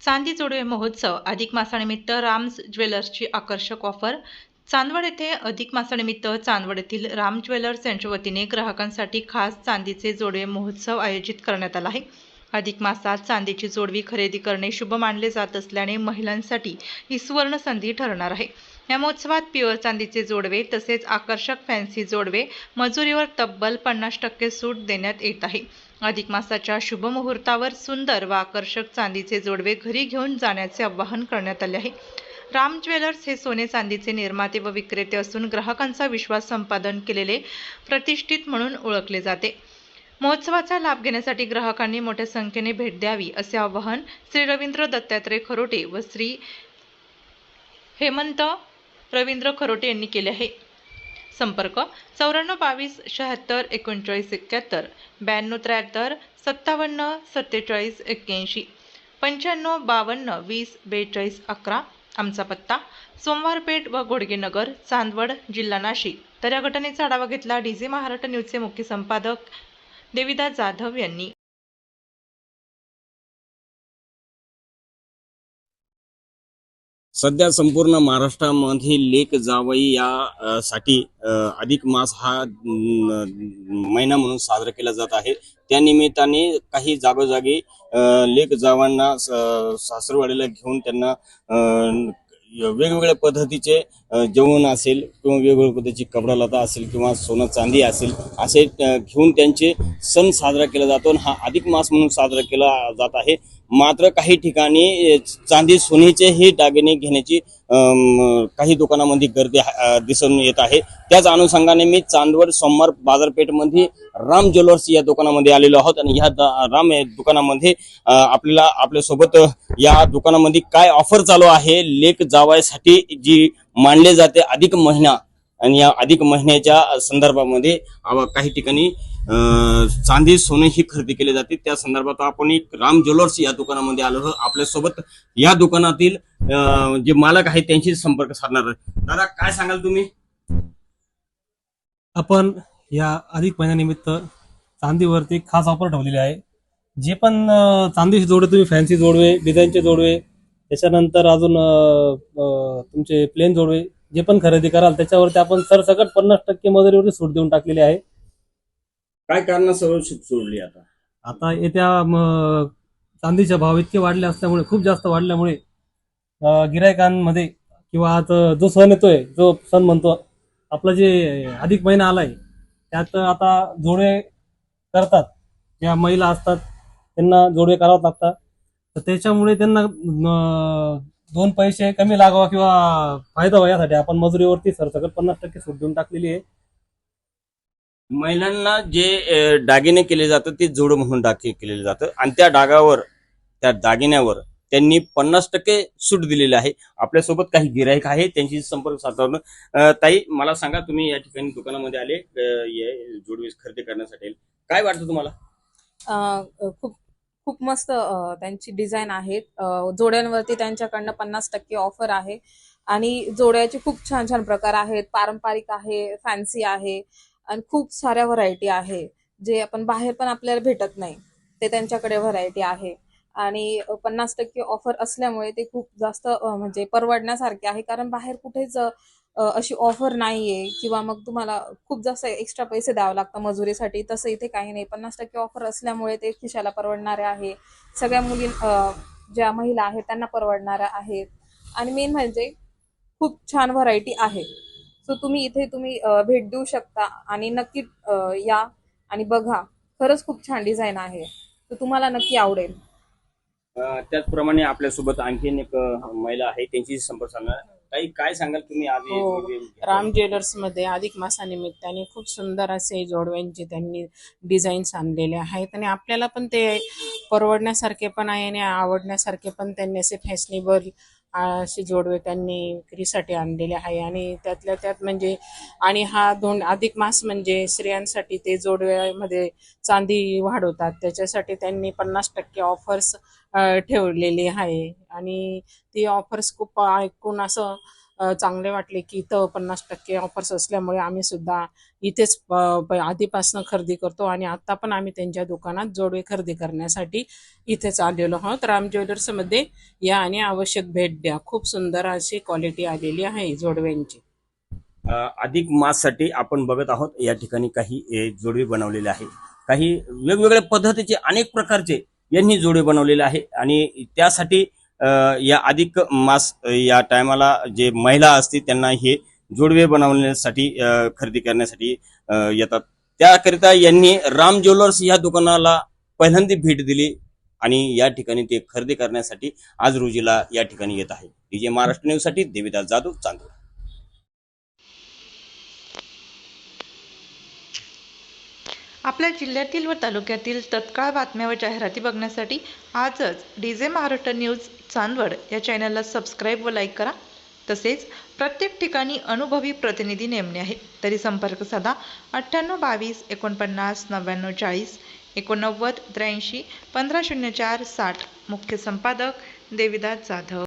चांदी जोडवे महोत्सव अधिक मासानिमित्त राम्स ज्वेलर्सची आकर्षक ऑफर। चांदवड येथे अधिक मासानिमित्त चांदवड येथील राम ज्वेलर्स यांच्या वतीने ग्राहकांसाठी खास चांदीचे जोडवे महोत्सव आयोजित करण्यात आला आहे। अधिक मासात चांदीची जोडवी खरेदी करणे शुभ मानले जात असल्याने महिलांसाठी ही सुवर्ण संधी ठरणार आहे। या महोत्सवात प्युअर चांदीचे जोडवे तसेच आकर्षक फॅन्सी जोडवे मजुरीवर तब्बल 50% सूट देण्यात येत आहे। अधिक मासाच्या शुभ मुहूर्तावर सुंदर व आकर्षक चांदीचे जोडवे घरी घेऊन जाण्याचे आवाहन करण्यात आले आहे। राम ज्वेलर्स हे सोने चांदीचे निर्माते व विक्रेते असून ग्राहकांचा विश्वास संपादन केलेले प्रतिष्ठित म्हणून ओळखले जाते। महोत्सवाचा लाभ घेण्यासाठी ग्राहकांनी मोठ्या संख्येने भेट द्यावी असे आवाहन श्री रवींद्र दत्तात्रय खरोटे व श्री हेमंत रवींद्र खरोटे यांनी केले आहे। संपर्क 94 22 76 39 71 92 73 57 47 81 95 52 20 42 11। आमचा पत्ता सोमवारपेठ व घोडगेनगर, चांदवड, जिल्हा नाशिक। तर या घटनेचा आढावा घेतला डीजे महाराष्ट्र न्यूजचे मुख्य संपादक देविदास जाधव यांनी। सध्या संपूर्ण महाराष्ट्रामध्ये लेक जावई या साठी अधिक मास हा महिना म्हणून साजरा केला जात आहे। त्या निमित्ताने काही जागोजागी लेक जावांना सासरवाडीला घेऊन त्यांना वेगवेगळ्या पद्धतीचे जेवण असेल किंवा वेगवेगळ्या पद्धतीची कपडा लता असेल किंवा सोनं चांदी असेल असे घेऊन त्यांचे सण साजरा केला जातो। हा अधिक मास म्हणून साजरा केला जात आहे। मात्र काही ठिकाणी चांदी सोन्याचे हे दागिने घेण्याची काही दुकानांमध्ये गर्दी दिसून येत आहे। त्याच अनुषंगाने मी चांदवड सोमवार बाजारपेठमध्ये राम ज्वेलर्स या दुकानामध्ये आलेलो आहोत आणि या राम दुकानामध्ये आपल्याला आपल्यासोबत या दुकानामध्ये काय ऑफर चालू आहे लेक जावयासाठी जी मानले जाते अधिक महिना आणि या अधिक महिन्याच्या संदर्भामध्ये काही ठिकाणी चांदी सोने ही खरेदी केली जाते। त्या संदर्भात आपण एक राम ज्वेलर्स या दुकानामध्ये आलो आहोत। आपल्यासोबत या दुकानातील जे मालक आहेत त्यांशी संपर्क साधणार। दादा काय सांगाल तुम्ही? आपण या अधिक महिन्यानिमित्त चांदीवरती खास ऑफर ठेवलेली आहे। जे पण चांदीचे जोडवे तुम्ही फॅन्सी जोडवे, डिझाईनचे जोडवे, त्याच्यानंतर अजून तुमचे प्लेन जोडवे जे पण खरेदी कराल त्याच्यावरती आपण सरसकट 50% मजुरीवरती सूट देऊन टाकलेली आहे। काय कारणास्तव सूट सोडली आता? आता येत्या चांदीचे भाव इतके वाढले असल्यामुळे, खूप जास्त वाढल्यामुळे गिरायकांमध्ये किंवा आता जो सण येतोय, जो सण म्हणतो आपला जे अधिक महिना आलाय, त्यात आता जोडवे करतात ज्या महिला असतात त्यांना जोडवे करावे लागतात। तर त्याच्यामुळे त्यांना 2 पैसे कमी लागावा किंवा फायदा व्हावा यासाठी आपण मजुरीवरती सरसकट 50% सूट देऊन टाकलेली आहे। महिलांना जे दागिने केले जातात ते जोड म्हणून केलेले जातं आणि त्या डागावर त्या दागिन्यावर त्यांनी 50% सूट दिलेली आहे। आपल्यासोबत काही गिराईक आहे त्यांची संपर्क साधला। ताई मला सांगा, तुम्ही या ठिकाणी दुकानामध्ये आले जोडवे खरेदी करण्यासाठी, काय वाटतं तुम्हाला? खूप खूप मस्त त्यांची डिझाईन आहे। जोड्यांवरती त्यांच्याकडनं 50% ऑफर आहे आणि जोड्याचे खूप छान छान प्रकार आहेत। पारंपरिक आहे, फॅन्सी आहे आणि खूप साऱ्या व्हरायटी आहे जे आपण बाहेर पण आपल्याला भेटत नाही, ते त्यांच्याकडे व्हरायटी आहे। आणि 50% ऑफर असल्यामुळे ते खूप जास्त म्हणजे परवडण्यासारखे आहे, कारण बाहेर कुठेच अशी ऑफर नाहीये किंवा मग तुम्हाला खूप जास्त एक्स्ट्रा पैसे द्यावे लागतात मजुरीसाठी। तसं इथे काही नाही, 50% ऑफर असल्यामुळे ते खिशाला परवडणारे आहे, सगळ्या मुली ज्या महिला आहेत त्यांना परवडणाऱ्या आहेत आणि मेन म्हणजे खूप छान व्हरायटी आहे। सो तुम्ही इथे भेट देऊ शकता आणि नक्की या आणि बघा, खरंच खूप छान डिझाईन आहे, तर तुम्हाला नक्की आवडेल। त्याचप्रमाणे आपल्यासोबत आणखीन एक महिला आहे त्यांची संपर्क साधणार। काही काय सांगाल तुम्ही? आज राम ज्वेलर्स मध्ये अधिक मासानिमित्ताने खूप सुंदर असे जोडव्यांचे त्यांनी डिझाईन्स आणलेले आहेत आणि आपल्याला पण ते परवडण्यासारखे पण आहे आणि आवडण्यासारखे पण त्यांनी असे फॅशनेबल असे जोडवे त्यांनी विक्रीसाठी आणलेले आहे। आणि त्यातल्या त्यात म्हणजे आणि हा अधिक मास म्हणजे स्त्रियांसाठी ते जोडव्यामध्ये चांदी वाढवतात, त्याच्यासाठी त्यांनी 50% ऑफर्स ठेवलेली आहे आणि ती ऑफर्स खूप ऐकून असं चांगले वाटले की इथं 50% ऑफर्स असल्यामुळे आम्ही सुद्धा इथेच आधीपासून खरेदी करतो आणि आता पण आम्ही त्यांच्या दुकानात जोडवे खरेदी करण्यासाठी इथेच आलेलो आहोत. राम ज्वेलर्समध्ये या आणि आवश्यक भेट द्या. खूप सुंदर अशी क्वालिटी आलेली आहे जोडव्यांची. अधिक माससाठी आपण बघत आहोत या ठिकाणी काही जोडवे बनवलेले आहे. काही वेगवेगळ्या पद्धतीचे अनेक प्रकारचे यांनी जोडवे बनवलेले आहे आणि त्यासाठी या अधिक मास या टायमाला जे महिला असतील त्यांना हे जोडवे बनवण्यासाठी खरेदी करण्यासाठी येतात. त्याकरिता यांनी राम ज्वेलर्स या दुकानाला पहिल्यांदा भेट दिली आणि या ठिकाणी ते खरेदी करण्यासाठी आज रोजीला या ठिकाणी येत आहे. डीजे महाराष्ट्र न्यूज साठी देविदास जाधव, चांदवड. आपल्या जिल्ह्यातील व तालुक्यातील तत्काळ बातम्या व जाहिराती बघण्यासाठी आजच डीजे महाराष्ट्र न्यूज चांदवड या चॅनलला सबस्क्राईब व लाईक करा. तसेच प्रत्येक ठिकाणी अनुभवी प्रतिनिधी नेमणे आहे तरी संपर्क साधा 9822 49 99 40 89 83 1504 60. मुख्य संपादक देविदास जाधव.